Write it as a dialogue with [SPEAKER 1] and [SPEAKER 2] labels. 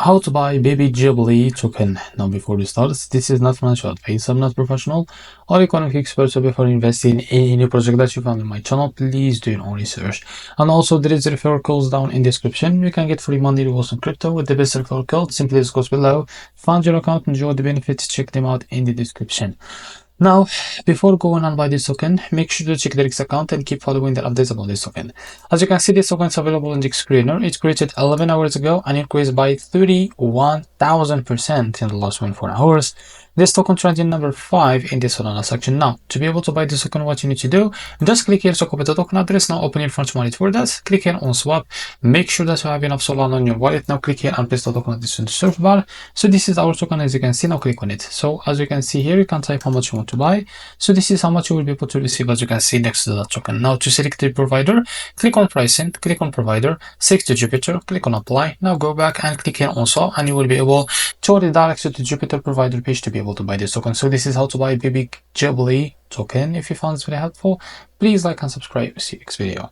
[SPEAKER 1] how to buy baby Ghibli token. Now before we start, this is not financial advice. I'm not professional or economic expert, so before investing in any project that you found on my channel, please do your own research. And also there is referral codes down in description. You can get free money rewards on crypto with the best referral code. Simply just goes below, find your account, enjoy the benefits, check them out in the description. Now, before going on buy this token, make sure to check the Rex account and keep following the updates about this token. As you can see, this token is available in the screener. It created 11 hours ago and increased by 31,000% in the last 24 hours. This token trending number 5 in the Solana section. Now, to be able to buy this token, what you need to do, just click here to copy the token address. Now open your front wallet for that. Click here on swap. Make sure that you have enough Solana on your wallet. Now click here and paste the token address in the search bar. So this is our token, as you can see. Now click on it. So as you can see here, you can type how much you want to buy. So this is how much you will be able to receive, as you can see next to that token. Now to select the provider, click on pricing, click on provider, select to Jupiter, click on apply. Now go back and click here on swap, and you will be able to redirect to the Jupiter provider page to be able to buy this token. So this is how to buy baby Ghibli token. If you found this very helpful, please like and subscribe. See you next video.